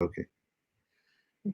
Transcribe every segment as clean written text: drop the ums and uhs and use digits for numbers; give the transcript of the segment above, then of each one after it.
Okay.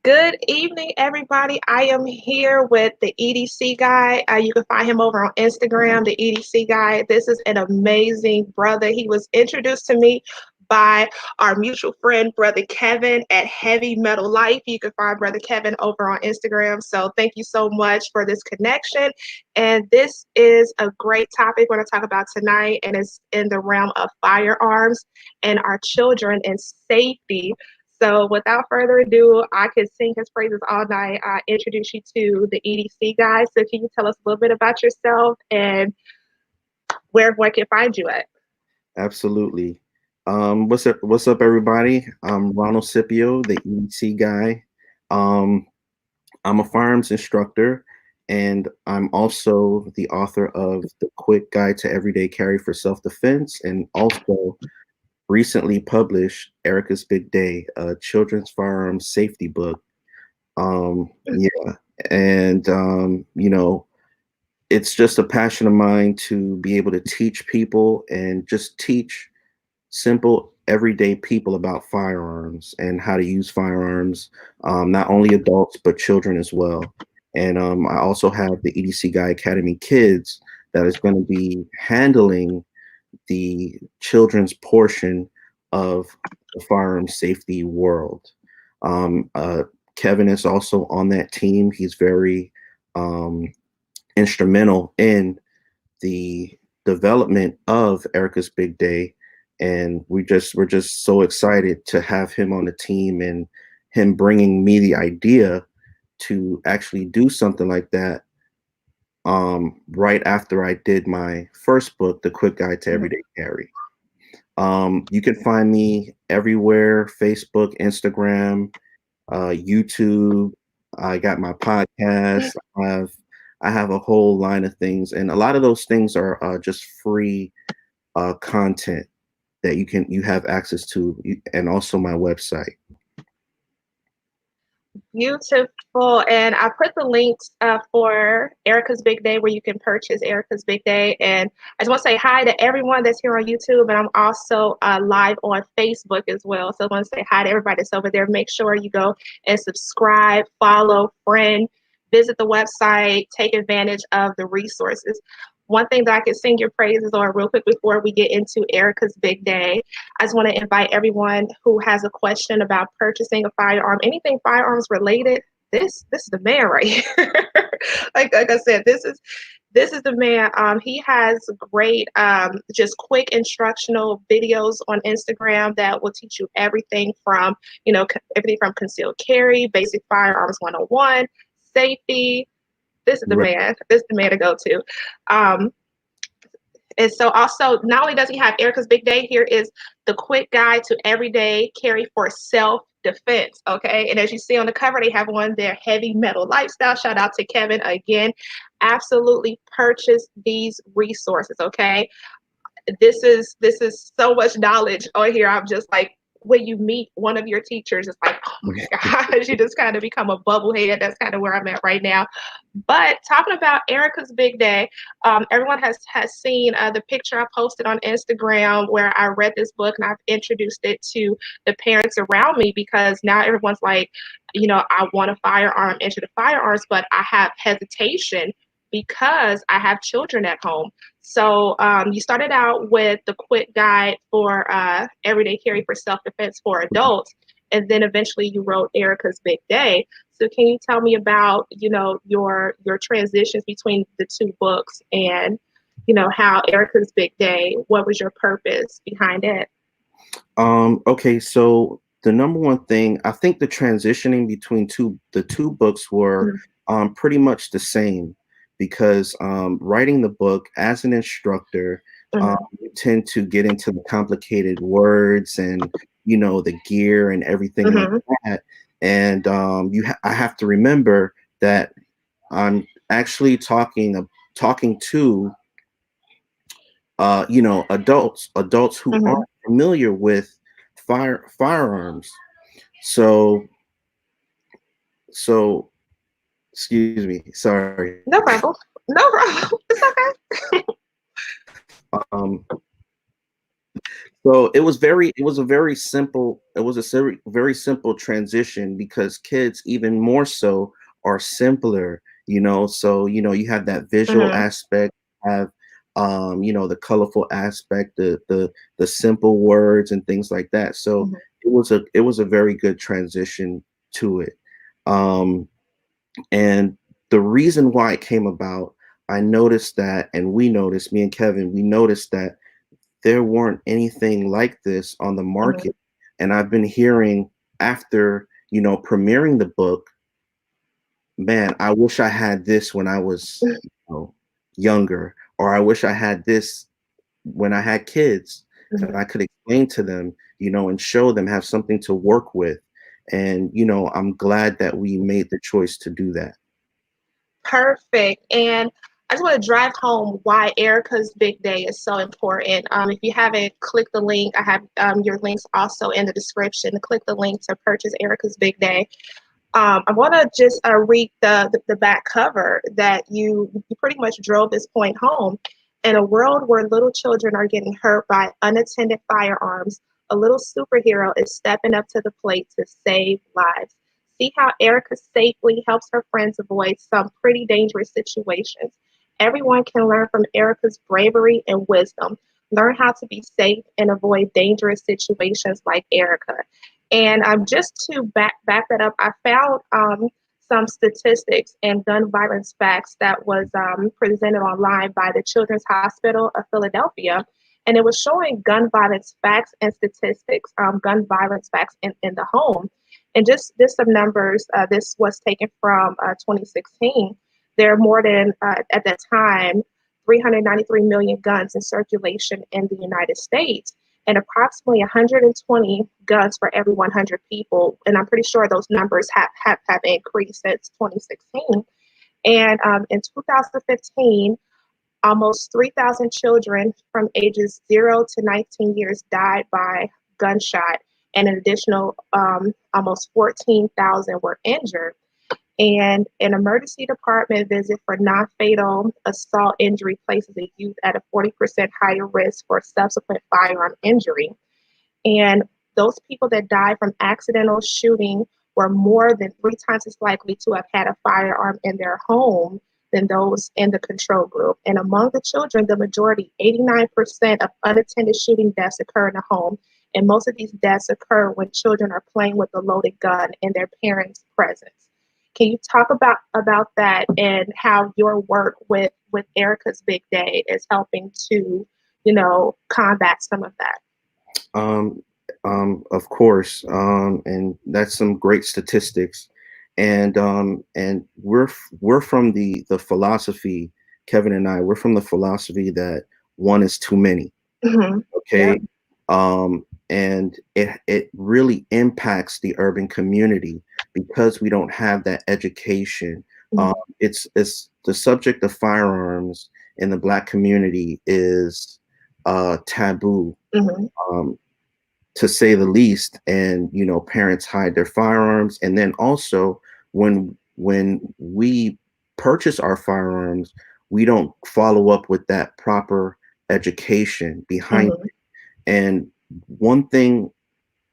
Good evening, everybody. I am here with the EDC guy. You can find him over on Instagram, the EDC guy. This is an amazing brother. He was introduced to me by our mutual friend, Brother Kevin at Heavy Metal Life. You can find Brother Kevin over on Instagram. So thank you so much for this connection. And this is a great topic we're going to talk about tonight, and it's in the realm of firearms and our children and safety. So without further ado, I could sing his praises all night. I introduce you to the EDC guy. So can you tell us a little bit about yourself and where one can find you at? Absolutely. What's up, everybody? I'm Ronald Scipio, the EDC guy. Um, I'm a firearms instructor, and I'm also the author of The Quick Guide to Everyday Carry for Self-Defense, and also recently published Erica's Big Day, a children's firearms safety book. Yeah, and it's just a passion of mine to be able to teach people and just teach simple everyday people about firearms and how to use firearms, not only adults but children as well. And I also have the EDC Guy Academy Kids that is going to be handling the children's portion of the firearm safety world. Um, uh, Kevin is also on that team. He's very instrumental in the development of Erica's Big Day, and we're just so excited to have him on the team and him bringing me the idea to actually do something like that right after I did my first book, The Quick Guide to Everyday Carry. You can find me everywhere: Facebook, Instagram, YouTube. I got my podcast. I have a whole line of things, and a lot of those things are just free content that you have access to, and also my website. Beautiful. And I put the links for Erica's Big Day where you can purchase Erica's Big Day. And I just want to say hi to everyone that's here on YouTube. And I'm also live on Facebook as well. So I want to say hi to everybody that's over there. Make sure you go and subscribe, follow, friend, visit the website, take advantage of the resources. One thing that I can sing your praises on real quick before we get into Erica's Big Day, I just want to invite everyone who has a question about purchasing a firearm, anything firearms related. This is the man right here. like I said, this is the man. He has great, just quick instructional videos on Instagram that will teach you everything from, everything from concealed carry, basic firearms 101, safety. This is the Right. man. This is the man to go to. Um, and so also, not only does he have Erica's Big Day, here is the quick guide to everyday carry for self-defense. Okay. And as you see on the cover, they have one there, Heavy Metal Lifestyle. Shout out to Kevin again. Absolutely purchase these resources. Okay. This is so much knowledge on here. I'm just like, when you meet one of your teachers, it's like, oh my gosh, you just kind of become a bubblehead. That's kind of where I'm at right now. But talking about Erica's Big Day, everyone has seen the picture I posted on Instagram where I read this book and I've introduced it to the parents around me, because now everyone's like, I want a firearm into the firearms, but I have hesitation because I have children at home. So you started out with the quick guide for everyday carry for self-defense for adults, and then eventually you wrote Erica's Big Day. So can you tell me about, your transitions between the two books, and, how Erica's Big Day, what was your purpose behind it? Okay, so the number one thing, I think the transitioning between the two books were pretty much the same, because writing the book as an instructor, you tend to get into the complicated words and the gear and everything like that. And I have to remember that I'm actually talking to adults who aren't familiar with firearms. So so excuse me, sorry. No problem. No problem. It's okay. Um So it was a very simple, it was a very simple transition because kids even more so are simpler, you know. So, you know, you have that visual Mhm, aspect, have you know, the colorful aspect, the simple words and things like that. So mhm, it was a very good transition to it. Um and the reason why it came about, I noticed that, and we noticed, me and Kevin, we noticed that there weren't anything like this on the mhm, market. And I've been hearing after, you know, premiering the book, man, I wish I had this when I was, you know, younger, or I wish I had this when I had kids that mhm. I could explain to them, you know, and show them, have something to work with. And, you know, I'm glad that we made the choice to do that. Perfect. And I just want to drive home why Erica's Big Day is so important. If you haven't, click the link. I have your links also in the description. Click the link to purchase Erica's Big Day. I want to just read the back cover that you pretty much drove this point home. In a world where little children are getting hurt by unattended firearms, a little superhero is stepping up to the plate to save lives. See how Erica safely helps her friends avoid some pretty dangerous situations. Everyone can learn from Erica's bravery and wisdom. Learn how to be safe and avoid dangerous situations like Erica. And just to back that up, I found some statistics and gun violence facts that was presented online by the Children's Hospital of Philadelphia, and it was showing gun violence facts and statistics, gun violence facts in the home, and just some numbers. This was taken from 2016. There are more than at that time 393 million guns in circulation in the United States and approximately 120 guns for every 100 people. And I'm pretty sure those numbers have increased since 2016. And in 2015, almost 3,000 children from ages 0 to 19 years died by gunshot, and an additional almost 14,000 were injured. And an emergency department visit for non fatal assault injury places a youth at a 40% higher risk for subsequent firearm injury. And those people that died from accidental shooting were more than 3 times as likely to have had a firearm in their home than those in the control group. And among the children, the majority, 89% of unattended shooting deaths occur in the home. And most of these deaths occur when children are playing with a loaded gun in their parents' presence. Can you talk about that and how your work with Erica's Big Day is helping to, combat some of that? Um, of course, and that's some great statistics, and we're from the philosophy, Kevin and I, we're from the philosophy that one is too many. Hmm. Okay, Yep. and it really impacts the urban community because we don't have that education. Um, Mhm. it's the subject of firearms in the Black community is taboo. Mhm. Um, to say the least. And you know, parents hide their firearms, and then also when we purchase our firearms, we don't follow up with that proper education behind Mhm. it. And one thing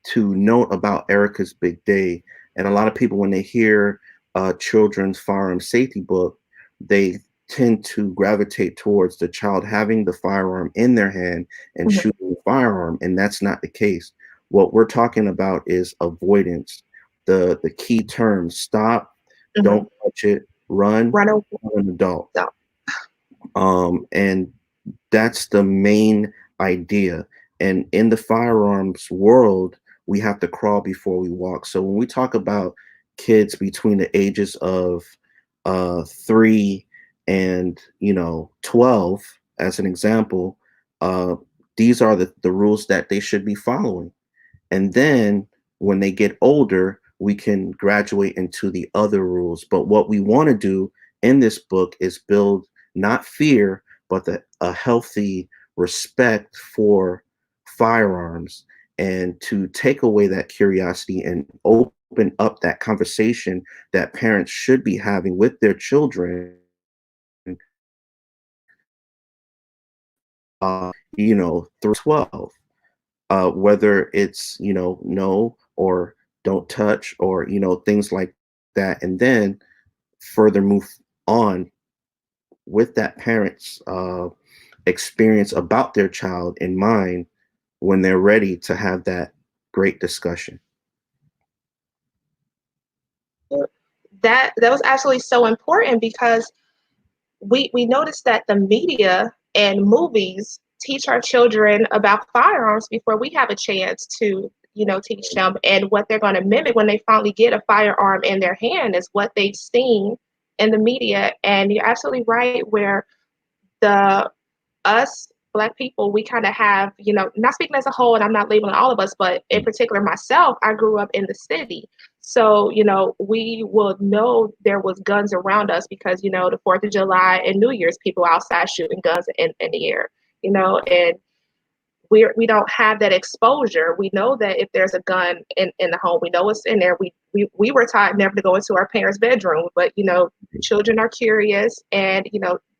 to note about Erica's Big Day, and a lot of people, when they hear a children's firearm safety book, they tend to gravitate towards the child having the firearm in their hand and Mhm. shooting the firearm, and that's not the case. What we're talking about is avoidance. The key terms: stop, Mhm. don't touch it, run, Run away. an adult. No. And that's the main idea. And in the firearms world, we have to crawl before we walk. So when we talk about kids between the ages of 3 and 12, as an example, uh, these are the rules that they should be following. And then when they get older, we can graduate into the other rules. But what we want to do in this book is build not fear, but a healthy respect for firearms, and to take away that curiosity and open up that conversation that parents should be having with their children, through 12. whether it's, no or don't touch or, things like that. And then further move on with that parent's experience about their child in mind when they're ready to have that great discussion. That was absolutely so important because we noticed that the media and movies teach our children about firearms before we have a chance to teach them, and what they're going to mimic when they finally get a firearm in their hand is what they've seen in the media. And you're absolutely right, where the us black people, we kind of have, not speaking as a whole, and I'm not labeling all of us, but in particular myself, I grew up in the city. So, we will know there was guns around us because, the 4th of July and New Year's, people outside shooting guns in the air, and we don't have that exposure. We know that if there's a gun in the home, we know it's in there. We were taught never to go into our parents' bedroom, but children are curious, and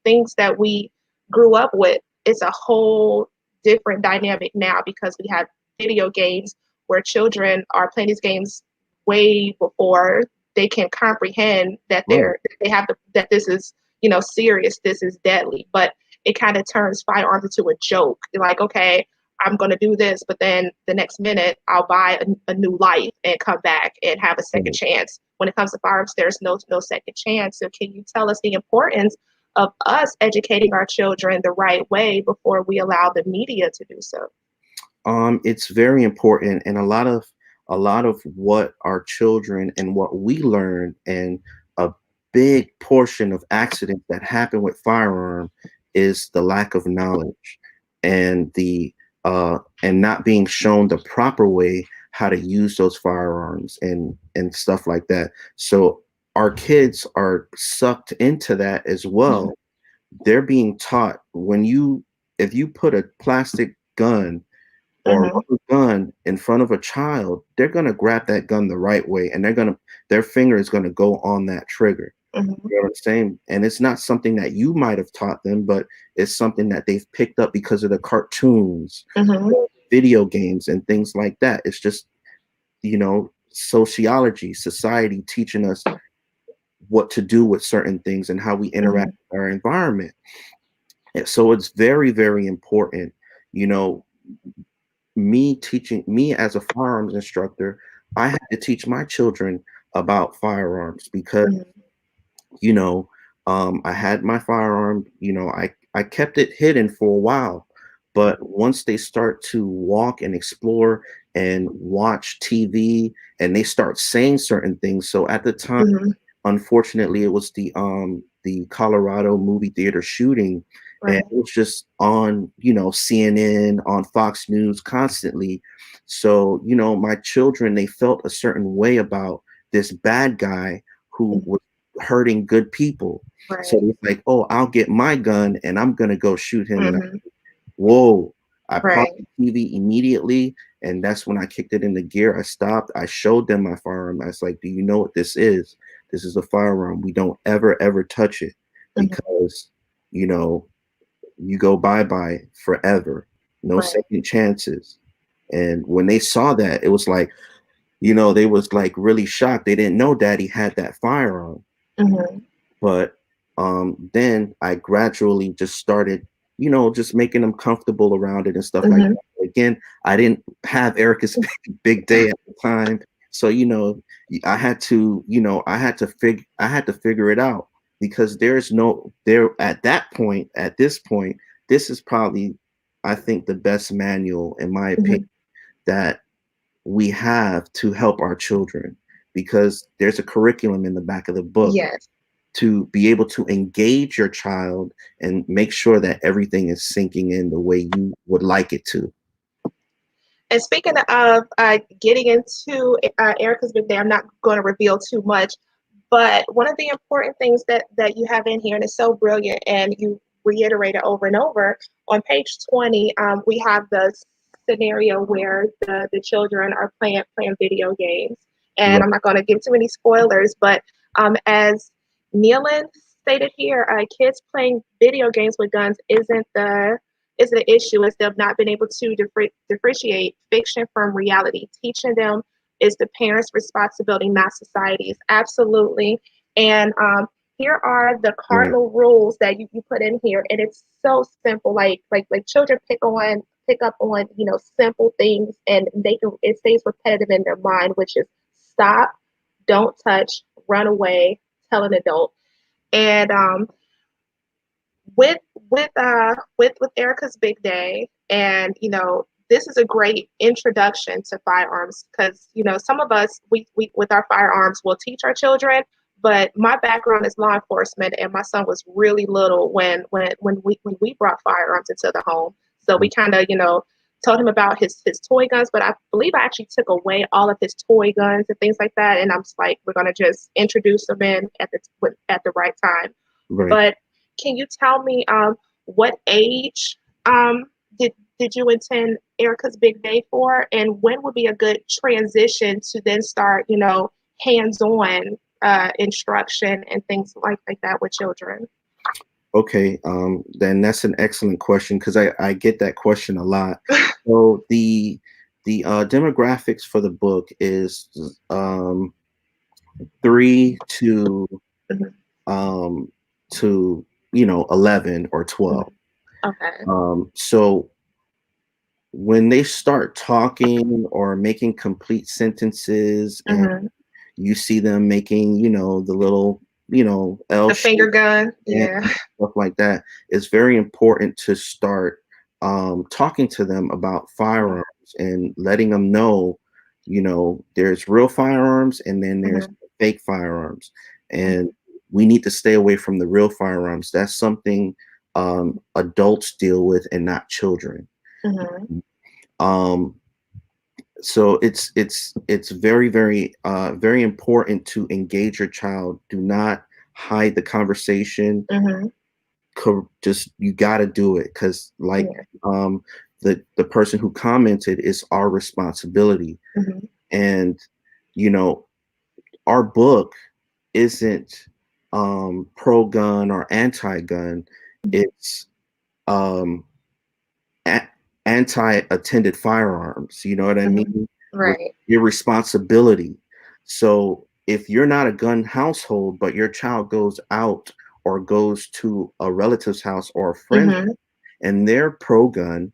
things that we grew up with. It's a whole different dynamic now because we have video games where children are playing these games way before they can comprehend that Right. that this is serious, this is deadly. But it kind of turns firearms into a joke. Like, okay, I'm going to do this, but then the next minute I'll buy a new life and come back and have a second Right. chance. When it comes to firearms, there's no second chance. So can you tell us the importance of us educating our children the right way before we allow the media to do so? It's very important, and a lot of what our children and what we learn, and a big portion of accidents that happen with firearm is the lack of knowledge and the and not being shown the proper way how to use those firearms and stuff like that. So our kids are sucked into that as Mm-hmm. well. They're being taught when you if you put a plastic gun or a Mm-hmm. rubber gun in front of a child, they're gonna grab that gun the right way, and their finger is gonna go on that trigger. Mm-hmm. You know what I'm saying? And it's not something that you might have taught them, but it's something that they've picked up because of the cartoons, Mm-hmm. video games, and things like that. It's just, sociology, society teaching us what to do with certain things and how we Mm-hmm. interact with our environment. And so it's very, very important, you know, me as a firearms instructor, I had to teach my children about firearms because, Mm-hmm. you know, I had my firearm, I kept it hidden for a while, but once they start to walk and explore and watch TV and they start saying certain things. So at the time, Mm-hmm. unfortunately, it was the Colorado movie theater shooting, and it Right. was just on, CNN, on Fox News constantly. So, my children, they felt a certain way about this bad guy who Mm-hmm. was hurting good people. So Right. it's like, oh, I'll get my gun and I'm gonna go shoot him. And Mm-hmm. whoa, I paused Right. the TV immediately, and that's when I kicked it into gear. I stopped. I showed them my firearm. I was like, "Do you know what this is? This is a firearm. We don't ever, ever touch it Mm-hmm. because, you know, you go bye-bye forever. No Right. second chances." And when they saw that, it was like, they was like really shocked. They didn't know Daddy had that firearm. Mm-hmm. But then I gradually just started, just making them comfortable around it and stuff like Mm-hmm. that. Again, I didn't have Erica's big day at the time. So, I had to figure it out because there at that point, at this point, this is probably, I think, the best manual, in my opinion, Mm-hmm. that we have to help our children, because there's a curriculum in the back of the book Yes. to be able to engage your child and make sure that everything is sinking in the way you would like it to. And speaking of getting into Erica's Big Day, I'm not going to reveal too much, but one of the important things that you have in here, and it's so brilliant, and you reiterate it over and over, on page 20, we have the scenario where the children are playing video games. And Right. I'm not going to give too many spoilers, but as Nealon stated here, kids playing video games with guns isn't is an issue, is them not being able to differentiate fiction from reality. Teaching them is the parents' responsibility, not society's. Absolutely. And here are the Right. cardinal rules that you put in here, and it's so simple. Like children pick up on simple things, and it stays repetitive in their mind, which is stop, don't touch, run away, tell an adult. And with with Erica's Big Day, and this is a great introduction to firearms, because some of us, we with our firearms will teach our children, but my background is law enforcement, and my son was really little when we brought firearms into the home. So we kind of told him about his toy guns, but I believe I actually took away all of his toy guns and things like that, and I'm just like, we're gonna just introduce them in at the right time. Right. But can you tell me what age did you intend Erica's Big Day for, and when would be a good transition to then start, hands-on instruction and things like that with children? Okay, then that's an excellent question, because I get that question a lot. So the demographics for the book is 3 Mhm, um, to 11 or mhm. 12. Okay. So when they start talking or making complete sentences, and Hmm. you see them making the little L The shape finger gun, and yeah. stuff like that, it's very important to start talking to them about firearms and letting them know, there's real firearms and then there's Hmm. fake firearms. And we need to stay away from the real firearms. That's something adults deal with and not children. Hmm. Um, so it's very, very very important to engage your child. Do not hide the conversation. Hmm. Just, you got to do it, because like Yeah. the person who commented, is our responsibility. Hmm. And you know our book isn't pro gun or anti gun. It's um a- anti attended firearms, you know what I Hmm. mean? With Right. your responsibility. So if you're not a gun household, but your child goes out or goes to a relative's house or a friend's, Hmm. and they're pro gun,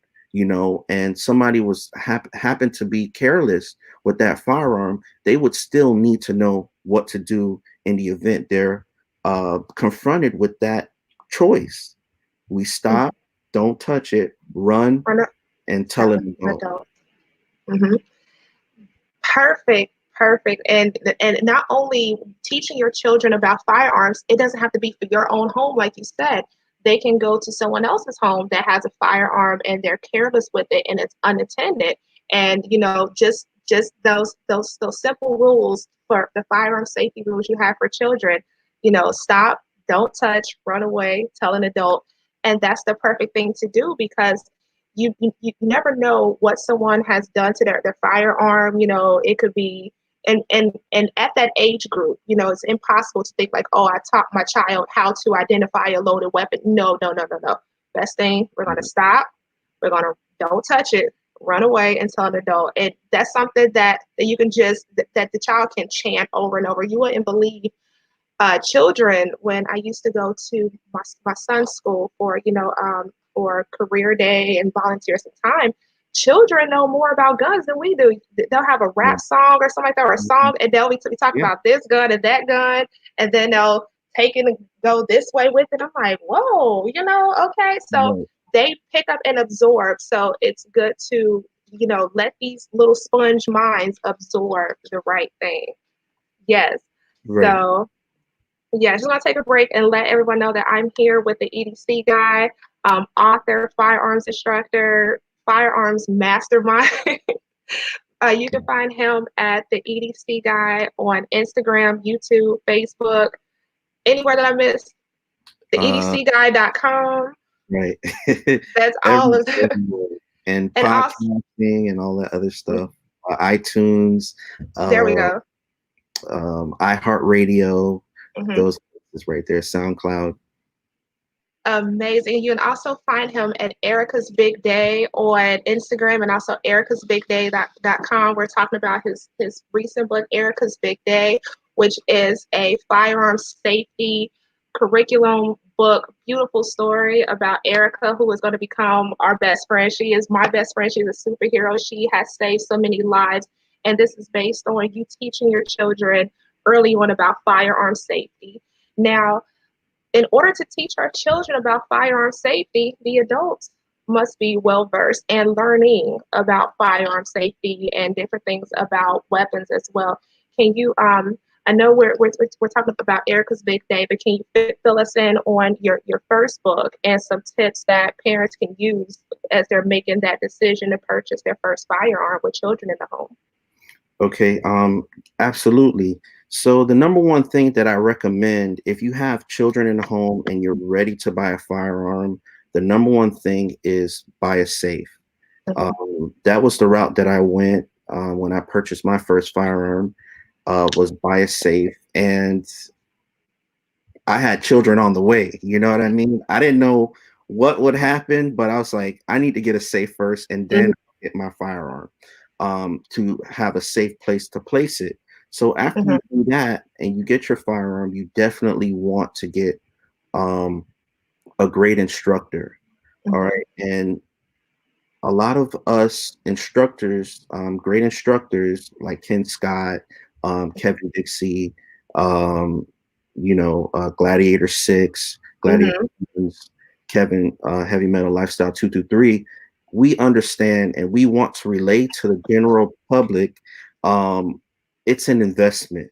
and somebody was happened to be careless with that firearm, they would still need to know what to do in the event they're confronted with that choice. We stop, don't touch it, run, Or not, and tell tell an an adult. adult. Hmm. Perfect, perfect. And not only teaching your children about firearms, it doesn't have to be for your own home, like you said. They can go to someone else's home that has a firearm and they're careless with it and it's unattended. And just those simple rules for the firearm safety rules you have for children. Stop, don't touch, run away, tell an adult. And that's the perfect thing to do, because you never know what someone has done to their firearm. It could be, and at that age group, it's impossible to think like, oh, I taught my child how to identify a loaded weapon. No, no, no, no, no. Best thing, we're gonna stop. We're gonna don't touch it. Run away and tell an adult. And that's something that you can just that the child can chant over and over. You wouldn't believe children, when I used to go to my son's school for career day and volunteer some time. Children know more about guns than we do. They'll have a Yeah. rap song or something like that, or a Mhm. song, and they'll be talking Yeah. about this gun and that gun, and then they'll take it and go this way with it. I'm like, whoa, okay. So Right. they pick up and absorb. So it's good to let these little sponge minds absorb the right thing. Yes. Right. So yeah, just want to take a break and let everyone know that I'm here with the EDC guy, author, firearms instructor, firearms mastermind. You can find him at the EDC guy on Instagram, YouTube, Facebook, anywhere that I missed. The Uh, EDCGuy.com. right. That's all Every of it. everywhere. And And also, podcasting and all that other stuff. iTunes, there we uh, go. iHeartRadio, Hmm. those places right there. SoundCloud. Amazing. You can also find him at Erica's Big Day on Instagram and also ericasbigday.com. We're talking about his recent book, Erica's Big Day, which is a firearms safety curriculum book. Beautiful story about Erica, who is going to become our best friend. She is my best friend. She's a superhero. She has saved so many lives. And this is based on you teaching your children early on about firearm safety. Now, in order to teach our children about firearm safety, the adults must be well versed and learning about firearm safety and different things about weapons as well. Can you, I know we're talking about Erica's Big Day, but can you fill us in on your first book and some tips that parents can use as they're making that decision to purchase their first firearm with children in the home? Okay, absolutely. So the number one thing that I recommend if you have children in the home and you're ready to buy a firearm, the number one thing is buy a safe. Mhm. That was the route that I went when I purchased my first firearm, was buy a safe. And I had children on the way. You know what I mean? I didn't know what would happen, but I was like, I need to get a safe first and then Mhm. get my firearm to have a safe place to place it. So after Mhm. you do that and you get your firearm, you definitely want to get um, a great instructor. All Mhm. right. And a lot of us instructors, great instructors like Ken Scott, Kevin Dixie, um, Gladiator 6, Gladiator Mhm. Games, Kevin, Heavy Metal Lifestyle 223, we understand and we want to relate to the general public. Um, it's an investment.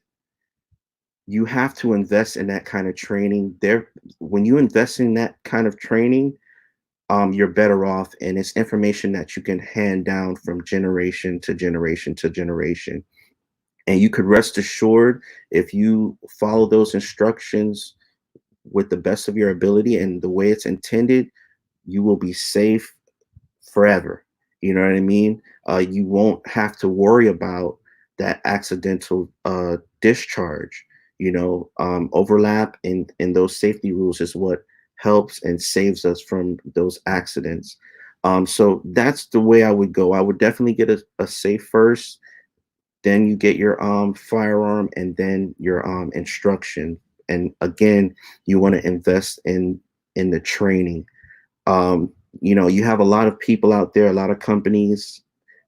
You have to invest in that kind of training. There, when you invest in that kind of training, you're better off, and it's information that you can hand down from generation to generation to generation. And you could rest assured if you follow those instructions with the best of your ability and the way it's intended, you will be safe forever. You know what I mean? You won't have to worry about that accidental discharge. Overlap in those safety rules is what helps and saves us from those accidents. So that's the way I would go. I would definitely get a safe first, then you get your firearm, and then your instruction. And again, you want to invest in the training. um, you have a lot of people out there, a lot of companies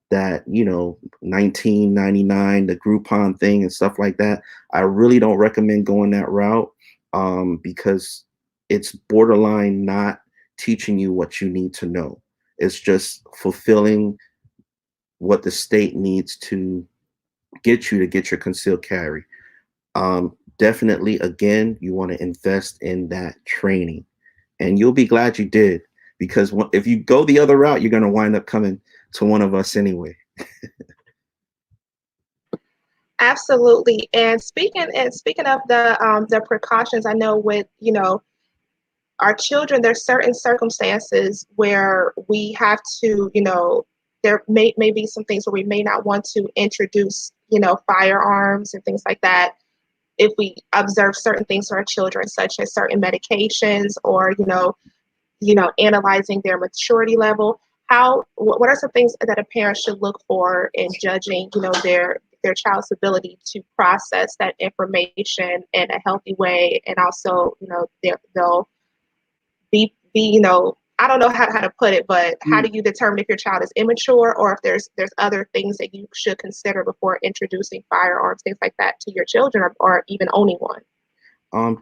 that, 1999, the Groupon thing and stuff like that. I really don't recommend going that route because it's borderline not teaching you what you need to know. It's just fulfilling what the state needs to get you to get your concealed carry. Definitely, again, you want to invest in that training, and you'll be glad you did because if you go the other route, you're going to wind up coming to one of us anyway. Absolutely. And speaking of the precautions, I know with our children, there's certain circumstances where we have to, there may be some things where we may not want to introduce, firearms and things like that if we observe certain things for our children, such as certain medications or, analyzing their maturity level. What are some things that a parent should look for in judging, their child's ability to process that information in a healthy way, and also, they'll be I don't know how to put it, but how Mm. do you determine if your child is immature or if there's other things that you should consider before introducing firearms, things like that, to your children, or even owning one?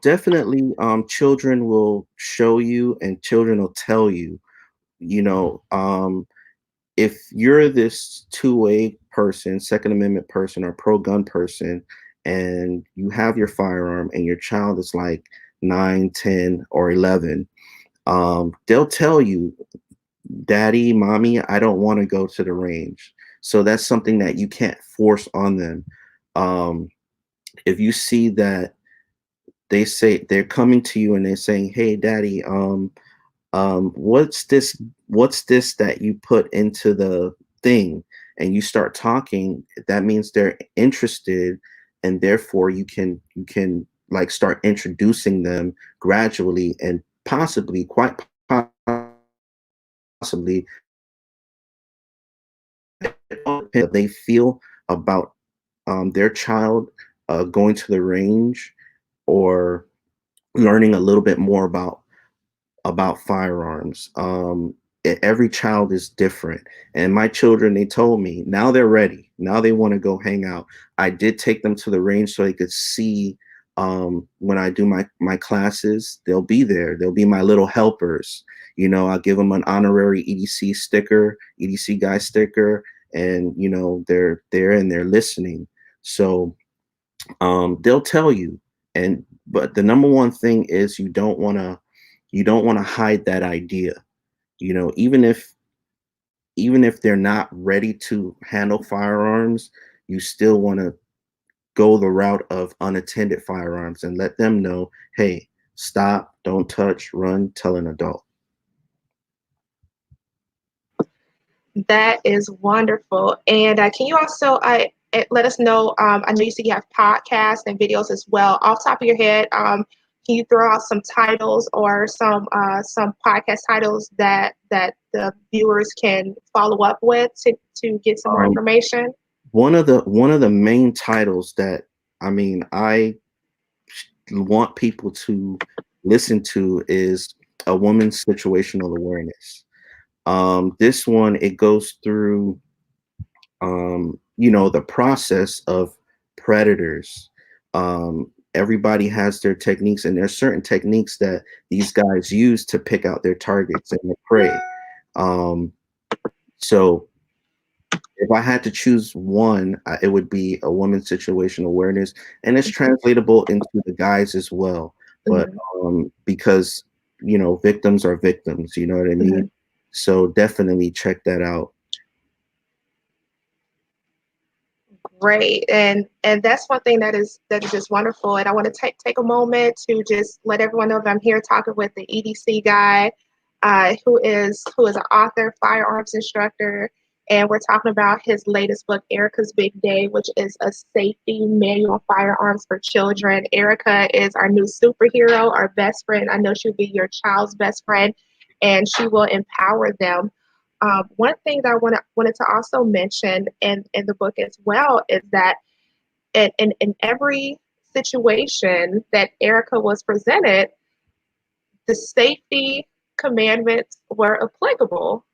Definitely, children will show you and children will tell you, you know, um, if you're this two-way person, Second Amendment person, or pro-gun person, and you have your firearm and your child is like 9, 10, or 11, they'll tell you, daddy, mommy, I don't want to go to the range. So that's something that you can't force on them. Um, if you see that they say they're coming to you and they're saying, hey, daddy, what's this that you put into the thing, and you start talking, that means they're interested, and therefore you can like start introducing them gradually and possibly, quite possibly, they feel about their child going to the range or learning a little bit more about firearms. Every child is different, and my children, they told me now they're ready. Now they want to go hang out. I did take them to the range so they could see when I do my classes. They'll be there. They'll be my little helpers. I'll give them an honorary EDC sticker, EDC Guy sticker, and they're there and they're listening. So they'll tell you. And but the number one thing is you don't want to hide that idea. Even if they're not ready to handle firearms, you still want to go the route of unattended firearms and let them know, hey, stop, don't touch, run, tell an adult. That is wonderful. And can you also let us know? I know you said you have podcasts and videos as well. Off the top of your head, can you throw out some titles or some podcast titles that the viewers can follow up with to get some more information? One of the main titles that I want people to listen to is A Woman's Situational Awareness. This one, it goes through the process of predators. Everybody has their techniques, and there's certain techniques that these guys use to pick out their targets and their prey. So if I had to choose one, it would be A Woman's Situational Awareness, and it's translatable into the guys as well. But because victims are victims, you know what I mean. So definitely check that out. Great, and that's one thing that is just wonderful. And I want to take a moment to just let everyone know that I'm here talking with the EDC guy, who is an author, firearms instructor, and we're talking about his latest book, Erica's Big Day, which is a safety manual on firearms for children. Erica is our new superhero, our best friend. I know she'll be your child's best friend, and she will empower them. One thing that I wanted to also mention in the book as well is that in every situation that Erica was presented, the safety commandments were applicable,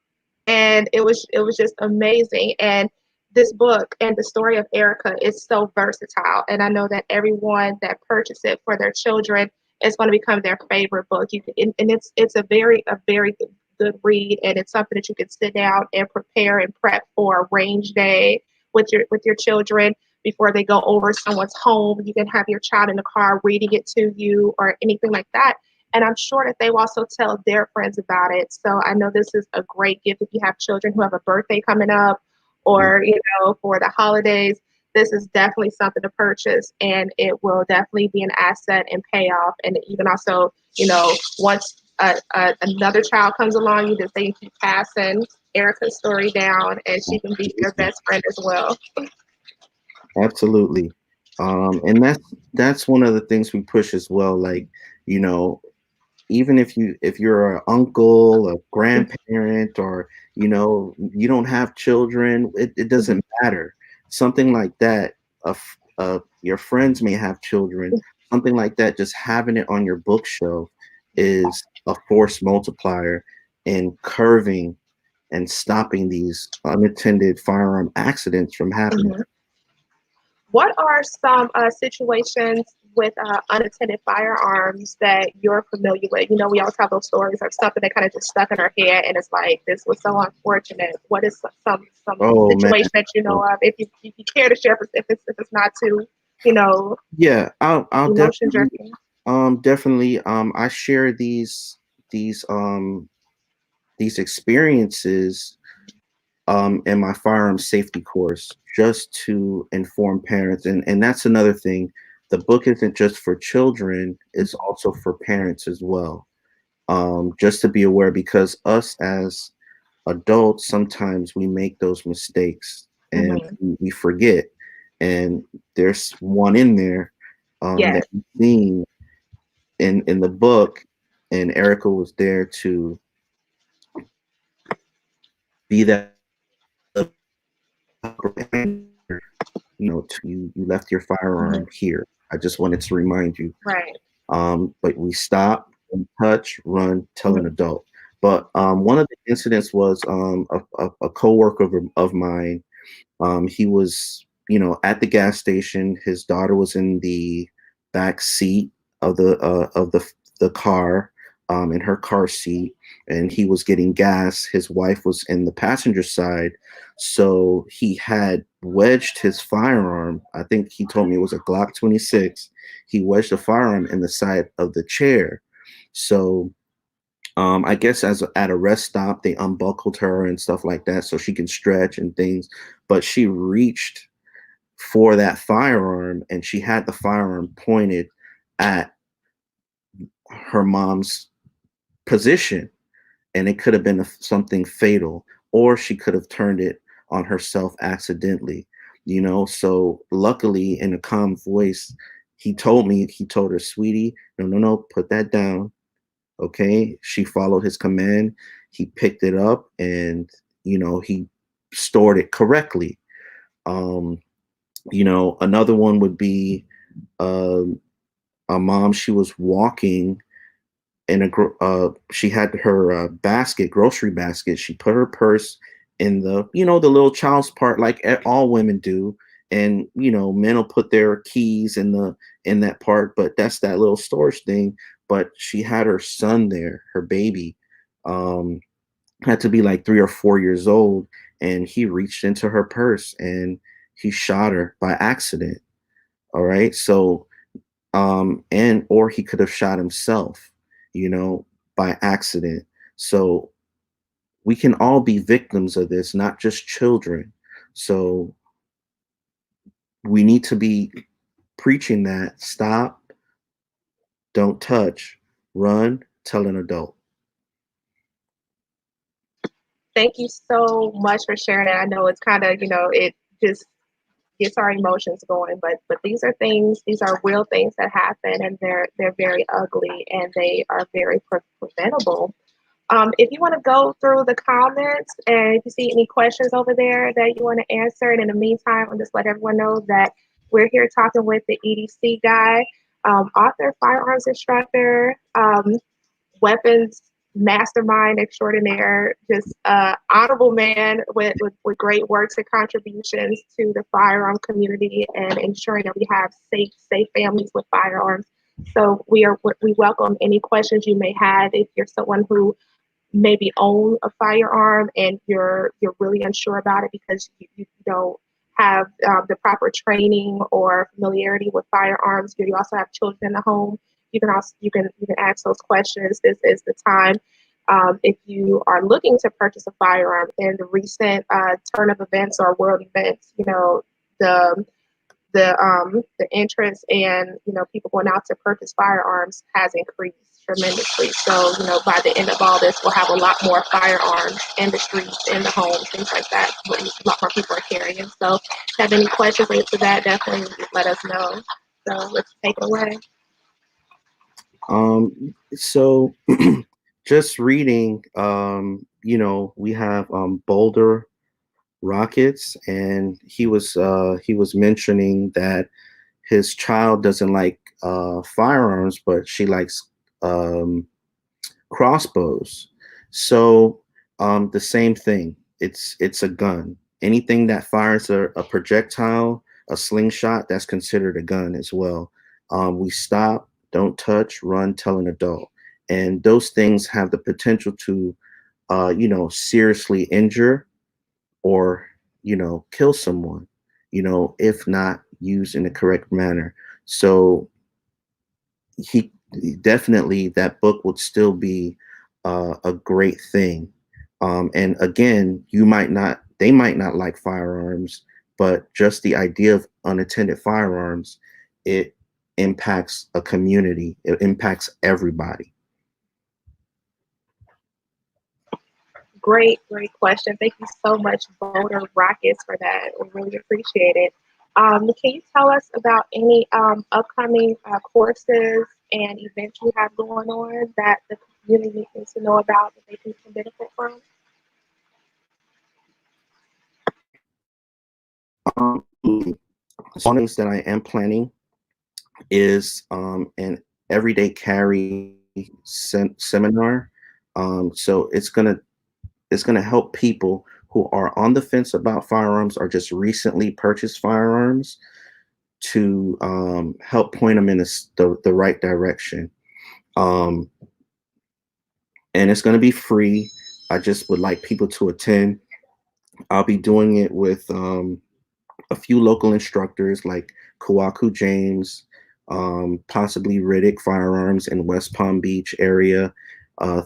and it was just amazing. And this book and the story of Erica is so versatile, and I know that everyone that purchases it for their children is going to become their favorite book. And it's a very good read, and it's something that you can sit down and prepare and prep for a range day with your children before they go over someone's home. You can have your child in the car reading it to you or anything like that. And I'm sure that they will also tell their friends about it. So I know this is a great gift if you have children who have a birthday coming up or, for the holidays. This is definitely something to purchase, and it will definitely be an asset and payoff. And even also, once another child comes along, you just say keep passing Erica's story down, and she can be your best friend as well. Absolutely. And that's one of the things we push as well. Like, you know, even if you're an uncle, a grandparent, or you don't have children, it doesn't matter. Something like that. Your friends may have children. Something like that. Just having it on your bookshelf is a force multiplier in curving and stopping these unattended firearm accidents from happening. Mhm. What are some situations with unattended firearms that you're familiar with? We always have those stories of something that kind of just stuck in our head, and it's like this was so unfortunate. What is some Oh man. situation that you know of? If you care to share, if it's not too, you know, Yeah, I'll emotion definitely jerking. I share these experiences in my firearm safety course just to inform parents, and that's another thing. The book isn't just for children, it's also for parents as well. Just to be aware, because us as adults, sometimes we make those mistakes and Hmm. we forget. And there's one in there Yes. that you've seen in the book. and Erica was there to be that, you left your Mhm. firearm here. I just wanted to remind you. Right. But we stop, don't touch, run, tell an Mhm. adult. But one of the incidents was a coworker of mine. He was, at the gas station. His daughter was in the back seat of the car, in her car seat, and he was getting gas. His wife was in the passenger side, so he had wedged his firearm. I think he told me it was a Glock 26. He wedged the firearm in the side of the chair. So I guess at a rest stop, they unbuckled her and stuff like that so she can stretch and things. But she reached for that firearm and she had the firearm pointed at her mom's position, and it could have been something fatal, or she could have turned it on herself accidentally. So luckily, in a calm voice, he told her, sweetie, no, no, no, put that down. Okay. She followed his command. He picked it up and, he stored it correctly. Um, Another one would be um, a mom. She was walking in she had her grocery basket. She put her purse in the little child's part, like all women do. And, men will put their keys in that part, but that's that little storage thing. But she had her son there, her baby, um, had to be like 3 or 4 years old. And he reached into her purse and he shot her by accident. All right. So, and or he could have shot himself, you know, by accident. So we can all be victims of this, not just children. So we need to be preaching that stop, don't touch, run, tell an adult. Thank you so much for sharing that. I know it's kind of, it just gets our emotions going, but these are things, these are real things that happen, and they're very ugly, and they are very preventable. If you want to go through the comments and if you see any questions over there that you want to answer, and in the meantime, I'll just let everyone know that we're here talking with the EDC guy, author, firearms instructor, weapons mastermind extraordinaire, just honorable man with great works and contributions to the firearm community and ensuring that we have safe families with firearms. So we welcome any questions you may have. If you're someone who maybe own a firearm and you're really unsure about it because you don't have the proper training or familiarity with firearms, you also have children in the home, you can ask those questions. This is the time. If you are looking to purchase a firearm in the recent turn of events or world events, the the interest and people going out to purchase firearms has increased tremendously. So by the end of all this, we'll have a lot more firearms in the streets, in the homes, things like that. A lot more people are carrying. So if you have any questions related to that, definitely let us know. So let's take it away. So just reading, we have Boulder Rockets, and he was mentioning that his child doesn't like firearms, but she likes um, crossbows. So the same thing. It's a gun. Anything that fires a projectile, a slingshot, that's considered a gun as well. We stop, don't touch, run, tell an adult, and those things have the potential to, seriously injure or kill someone. If not used in the correct manner. So he definitely, that book would still be a great thing. And again, they might not like firearms, but just the idea of unattended firearms, it impacts a community. It impacts everybody. Great question. Thank you so much, Boulder Rockets, for that. We really appreciate it. Can you tell us about any upcoming courses and events you have going on that the community needs to know about that they can benefit from? One of things that I am planning is an everyday carry seminar. So it's gonna help people who are on the fence about firearms or just recently purchased firearms to help point them in the right direction. Um, and it's going to be free. I just would like people to attend. I'll be doing it with a few local instructors like Kawaku James, possibly Riddick Firearms in West Palm Beach area,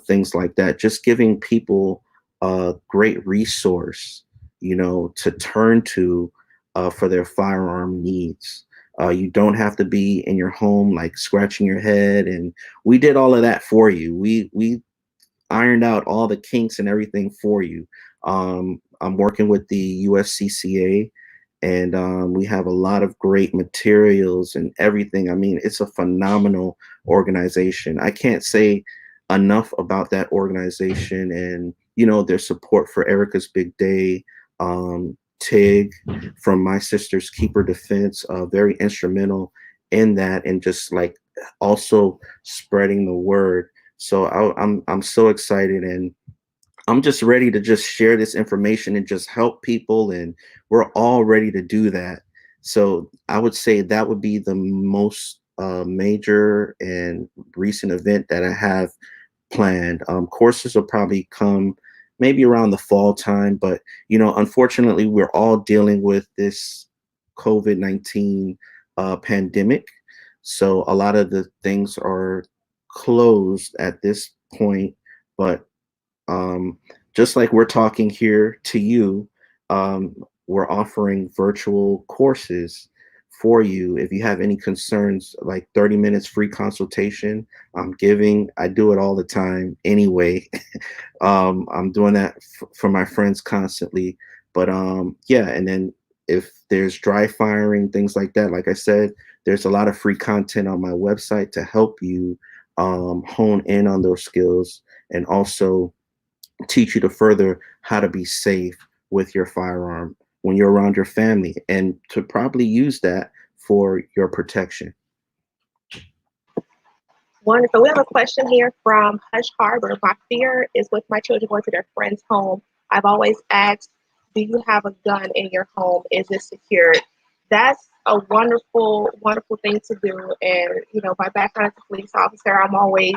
things like that. Just giving people a great resource, to turn to for their firearm needs. You don't have to be in your home like scratching your head, and we did all of that for you. We ironed out all the kinks and everything for you. I'm working with the USCCA, and we have a lot of great materials and everything. I mean, it's a phenomenal organization. I can't say enough about that organization and their support for Erica's Big Day. Tig from My Sister's Keeper Defense, very instrumental in that, and just like also spreading the word. So I'm so excited, and I'm just ready to just share this information and just help people, and we're all ready to do that. So I would say that would be the most major and recent event that I have planned. Courses will probably come maybe around the fall time, but unfortunately, we're all dealing with this COVID-19 pandemic. So a lot of the things are closed at this point, but um, just like we're talking here to you, we're offering virtual courses for you. If you have any concerns, like 30 minutes free consultation, I do it all the time anyway. I'm doing that for my friends constantly. But yeah, and then if there's dry firing, things like that, like I said, there's a lot of free content on my website to help you hone in on those skills, and also teach you to further how to be safe with your firearm when you're around your family, and to probably use that for your protection. Wonderful. We have a question here from Hush Harbor. My fear is with my children going to their friend's home. I've always asked, do you have a gun in your home? Is it secured? That's a wonderful, wonderful thing to do. And, my background as a police officer, I'm always,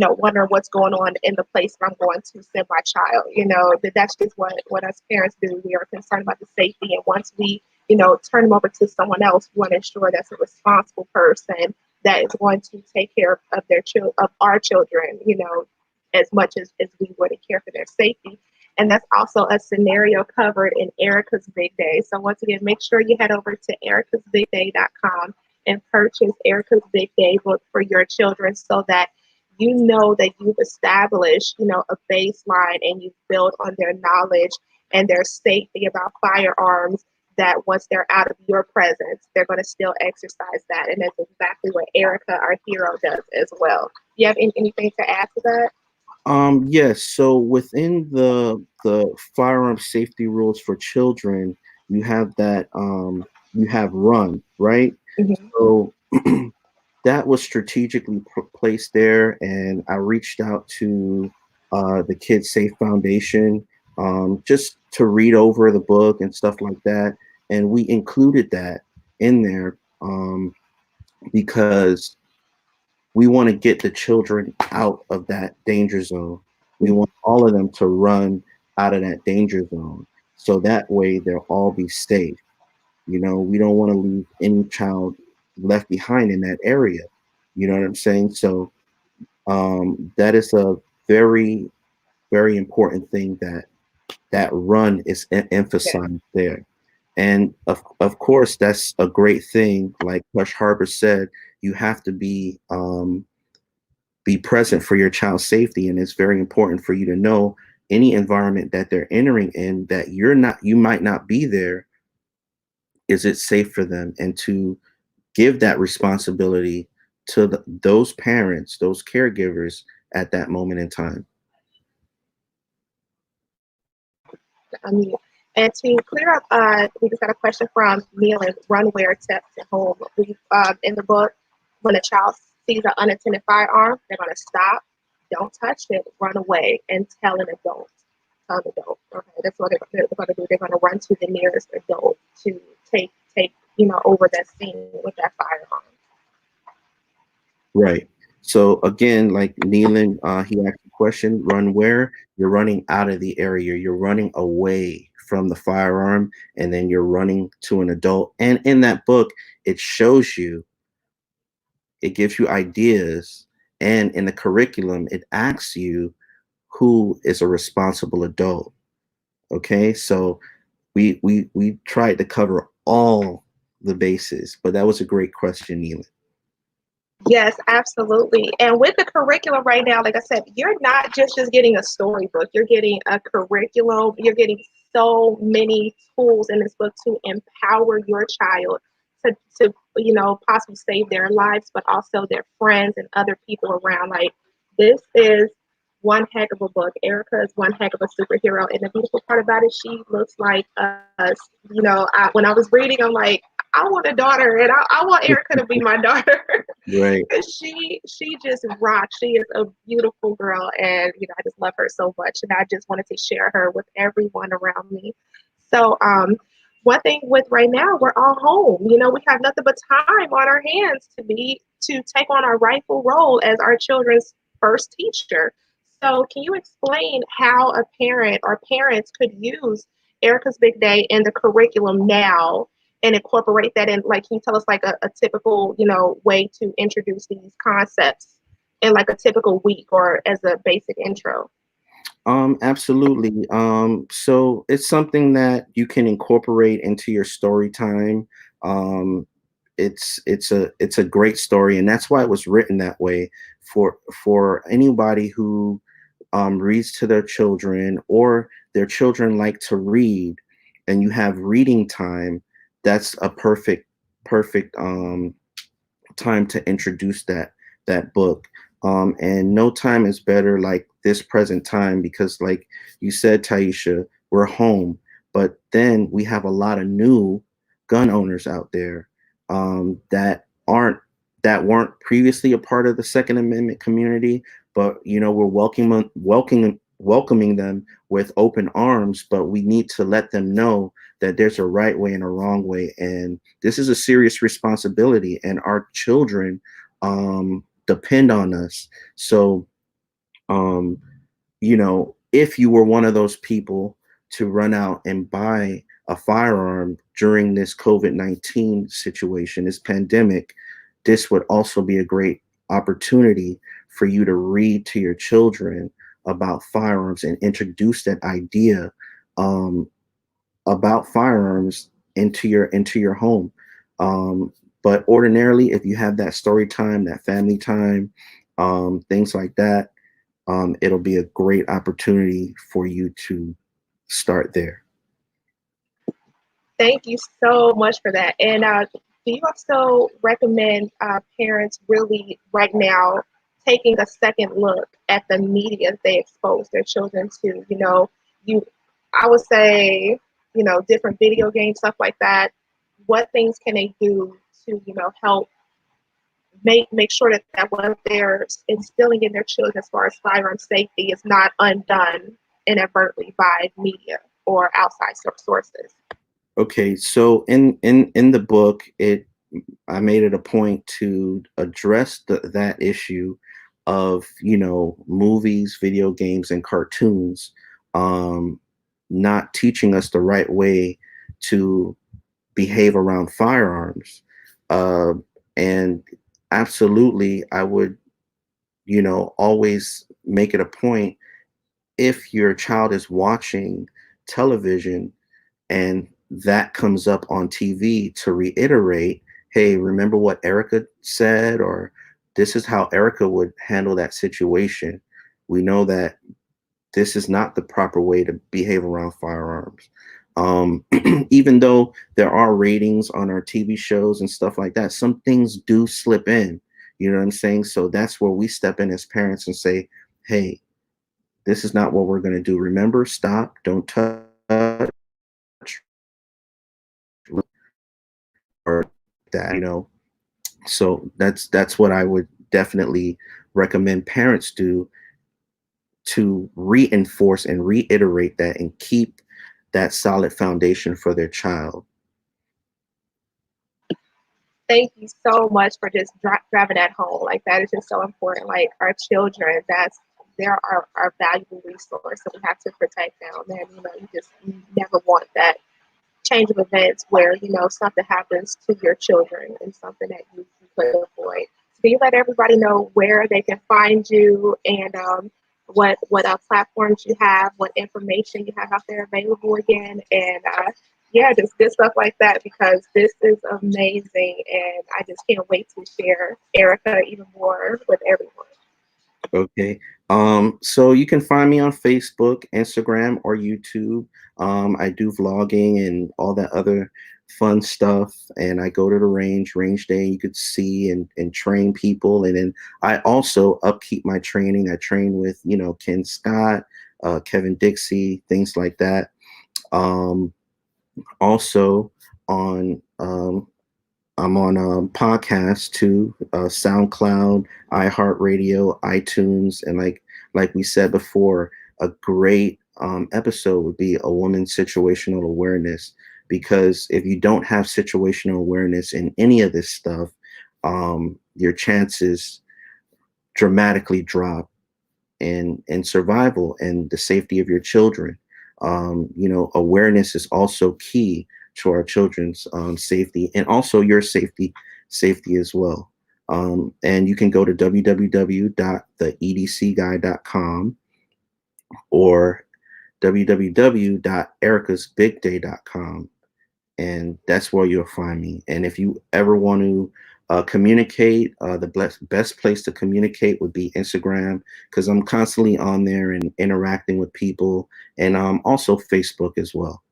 wondering what's going on in the place that I'm going to send my child. That's just what us parents do. We are concerned about the safety. And once we, turn them over to someone else, we want to ensure that's a responsible person that is going to take care of of our children, as much as we would and care for their safety. And that's also a scenario covered in Erica's Big Day. So once again, make sure you head over to ericasbigday.com and purchase Erica's Big Day book for your children, so that you know that you've established, a baseline, and you've built on their knowledge and their safety about firearms, that once they're out of your presence, they're going to still exercise that. And that's exactly what Erica, our hero, does as well. Do you have anything to add to that? Yes. So within the firearm safety rules for children, you have that you have run, right? Mm-hmm. So that was strategically placed there, and I reached out to the Kids Safe Foundation just to read over the book and stuff like that, and we included that in there because we want to get the children out of that danger zone. We want all of them to run out of that danger zone, so that way they'll all be safe. We don't want to leave any child left behind in that area. You know what I'm saying? So that is a very, very important thing, that run is emphasized there. And of course, that's a great thing. Like Rush Harbor said, you have to be present for your child's safety, and it's very important for you to know any environment that they're entering in, that you might not be there, is it safe for them, and to give that responsibility to those parents, those caregivers at that moment in time. Um, and to clear up, we just got a question from Neil and Runware Steps at Home. We in the book, when a child sees an unattended firearm, they're going to stop, don't touch it, run away, and tell an adult. Tell an adult. Okay, that's what they're going to do. They're going to run to the nearest adult to take over that scene with that firearm. Right. So again, like Neelan, he asked the question, run where? You're running out of the area. You're running away from the firearm, and then you're running to an adult. And in that book, it shows you, it gives you ideas. And in the curriculum, it asks you who is a responsible adult. Okay. So we tried to cover all the bases, but that was a great question, Neelan. Yes, absolutely. And with the curriculum right now, like I said, you're not just getting a storybook. You're getting a curriculum. You're getting so many tools in this book to empower your child to possibly save their lives, but also their friends and other people around. Like, this is one heck of a book. Erica is one heck of a superhero. And the beautiful part about it, she looks like us. When I was reading, I'm like, I want a daughter, and I want Erica to be my daughter. Right. she just rocks. She is a beautiful girl, and I just love her so much, and I just wanted to share her with everyone around me. So one thing with right now, we're all home. We have nothing but time on our hands to take on our rightful role as our children's first teacher. So can you explain how a parent or parents could use Erica's Big Day in the curriculum now and incorporate that in? Like, can you tell us like a typical, way to introduce these concepts in like a typical week or as a basic intro? Absolutely. So it's something that you can incorporate into your story time. Um, it's a great story, and that's why it was written that way for anybody who reads to their children, or their children like to read, and you have reading time. That's a perfect time to introduce that book. And no time is better like this present time, because like you said, Tieesha, we're home, but then we have a lot of new gun owners out there that weren't previously a part of the Second Amendment community, but we're welcoming them with open arms. But we need to let them know that there's a right way and a wrong way, and this is a serious responsibility, and our children depend on us. So if you were one of those people to run out and buy a firearm during this COVID-19 situation, this pandemic, this would also be a great opportunity for you to read to your children about firearms and introduce that idea about firearms into your home. But ordinarily, if you have that story time, that family time, things like that, it'll be a great opportunity for you to start there. Thank you so much for that. And do you also recommend parents really right now taking a second look at the media they expose their children to? I would say, different video games, stuff like that. What things can they do to, help make sure that what they're instilling in their children as far as firearm safety is not undone inadvertently by media or outside sources? Okay, so in the book, I made it a point to address that issue of movies, video games, and cartoons not teaching us the right way to behave around firearms. And absolutely, I would always make it a point, if your child is watching television and that comes up on TV, to reiterate, hey, remember what Erica said, or this is how Erica would handle that situation. We know that this is not the proper way to behave around firearms. Even though there are ratings on our TV shows and stuff like that, some things do slip in. You know what I'm saying? So that's where we step in as parents and say, hey, this is not what we're going to do. Remember, stop, don't touch, or that, So that's what I would definitely recommend parents do, to reinforce and reiterate that and keep that solid foundation for their child. Thank you so much for just driving that home. Like that is just so important. Like our children, they're our valuable resource, so we have to protect them. And you never want that change of events where something happens to your children and something that you could avoid. So can you let everybody know where they can find you and what platforms you have, what information you have out there available again, and yeah, just good stuff like that, because this is amazing and I just can't wait to share Erica even more with everyone. Okay. So you can find me on Facebook, Instagram, or YouTube. I do vlogging and all that other fun stuff. And I go to the range day, you could see and train people. And then I also upkeep my training. I train with, Ken Scott, Kevin Dixie, things like that. Also on I'm on podcasts too, SoundCloud, iHeartRadio, iTunes, and like we said before, a great episode would be a woman's situational awareness. Because if you don't have situational awareness in any of this stuff, your chances dramatically drop in survival and the safety of your children. Awareness is also key to our children's safety, and also your safety as well. And you can go to www.TheEDCGuy073 or www.ericasbigday.com, and that's where you'll find me. And if you ever want to communicate, the best place to communicate would be Instagram, because I'm constantly on there and interacting with people, and also Facebook as well.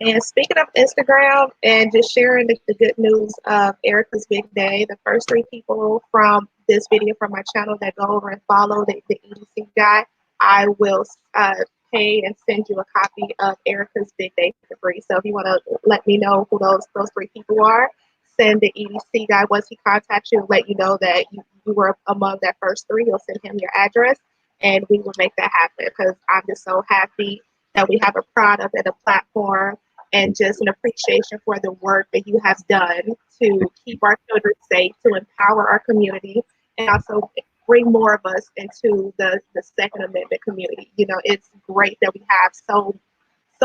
And speaking of Instagram and just sharing the good news of Erica's Big Day, the first three people from this video from my channel that go over and follow the EDC guy, I will pay and send you a copy of Erica's Big Day for free. So if you want to let me know who those three people are, send the EDC guy. Once he contacts you, let you know that you were among that first three. You'll send him your address, and we will make that happen, because I'm just so happy that we have a product and a platform and just an appreciation for the work that you have done to keep our children safe, to empower our community, and also bring more of us into the Second Amendment community. It's great that we have so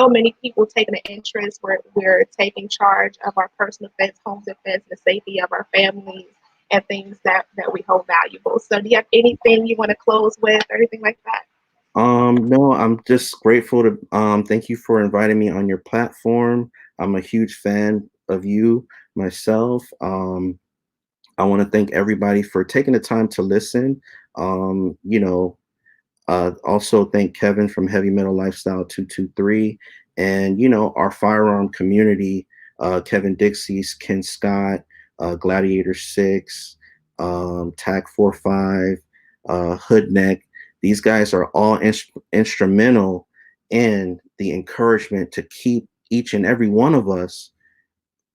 many people taking an interest. We're taking charge of our personal defense, home defense, the safety of our families, and things that we hold valuable. So do you have anything you want to close with, or anything like that? No, I'm just grateful to thank you for inviting me on your platform. I'm a huge fan of you myself. I want to thank everybody for taking the time to listen. Also thank Kevin from Heavy Metal Lifestyle 223, and our firearm community, Kevin Dixie's, Ken Scott, Gladiator 6, TAC 45, Hoodneck. These guys are all instrumental in the encouragement to keep each and every one of us,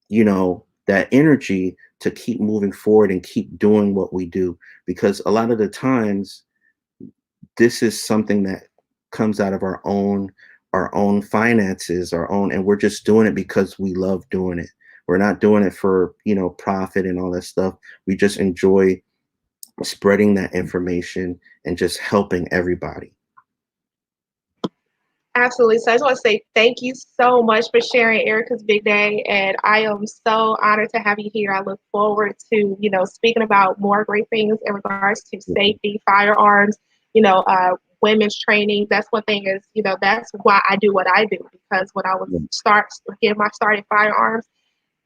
that energy to keep moving forward and keep doing what we do. Because a lot of the times, this is something that comes out of our own finances, and we're just doing it because we love doing it. We're not doing it for, profit and all that stuff. We just enjoy spreading that information and just helping everybody. Absolutely. So I just want to say thank you so much for sharing Erica's Big Day, and I am so honored to have you here. I look forward to speaking about more great things in regards to safety, firearms, women's training. That's one thing is that's why I do what I do, because when I was getting my start in firearms,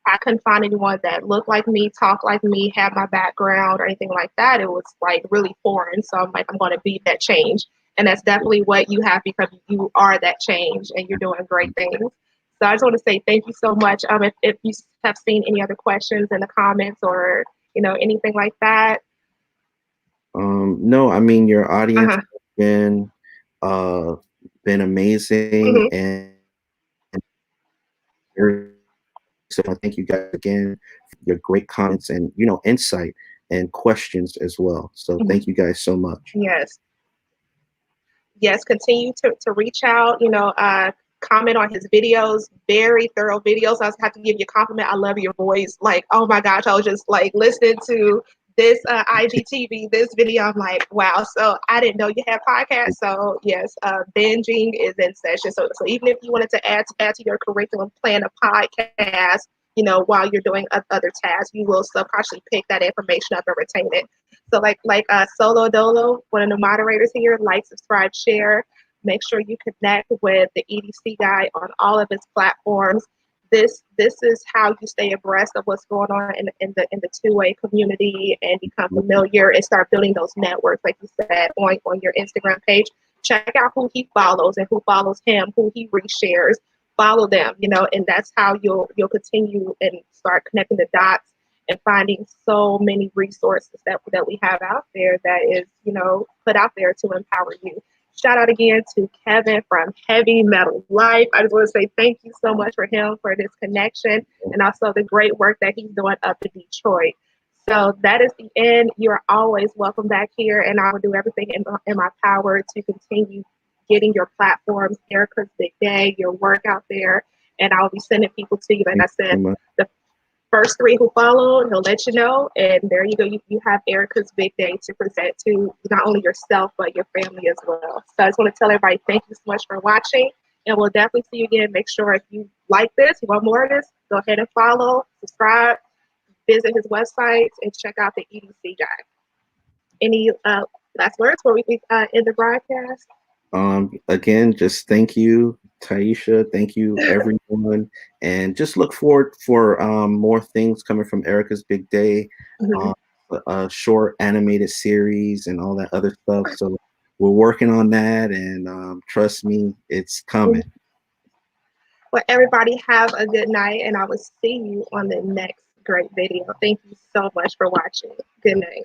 I couldn't find anyone that looked like me, talked like me, had my background or anything like that. It was like really foreign. So I'm like, I'm going to be that change. And that's definitely what you have because you are that change and you're doing great things. So I just want to say thank you so much. If you have seen any other questions in the comments or anything like that. No, I mean your audience Uh-huh. has uh been amazing Hmm. and so I thank you guys again for your great comments and insight and questions as well. So Hmm. thank you guys so much. Yes. Yes, continue to reach out, comment on his videos, very thorough videos. I have to give you a compliment. I love your voice. Like, oh my gosh, I was just like listening to this IGTV, this video. I'm like, wow. So I didn't know you had podcasts. So yes, binging is in session. So even if you wanted to add to your curriculum, plan a podcast, while you're doing other tasks, you will subconsciously pick that information up and retain it. So like Solo Dolo, one of the moderators here, like, subscribe, share. Make sure you connect with the EDC guy on all of his platforms. This is how you stay abreast of what's going on in the two-way community and become familiar and start building those networks, like you said, on your Instagram page. Check out who he follows and who follows him, who he reshares. Follow them, and that's how you'll continue and start connecting the dots and finding so many resources that we have out there that is, put out there to empower you. Shout out again to Kevin from Heavy Metal Life. I just want to say thank you so much for him for this connection and also the great work that he's doing up in Detroit. So that is the end. You're always welcome back here, and I will do everything in my power to continue getting your platforms, Erica's Big Day, your work out there, and I'll be sending people to you. Like Thank I you so said, much. the first three who followed, he'll let you know. And there you go. You have Erica's Big Day to present to not only yourself, but your family as well. So I just want to tell everybody thank you so much for watching. And we'll definitely see you again. Make sure if you like this, you want more of this, go ahead and follow, subscribe, visit his website, and check out the EDC Guy. Any last words before we end the broadcast? Again, just thank you, Tieesha. Thank you, everyone, and just look forward for more things coming from Erica's Big Day, Mhm. um, a short animated series, and all that other stuff. So we're working on that, and trust me, it's coming. Well, everybody have a good night, and I will see you on the next great video. Thank you so much for watching. Good night.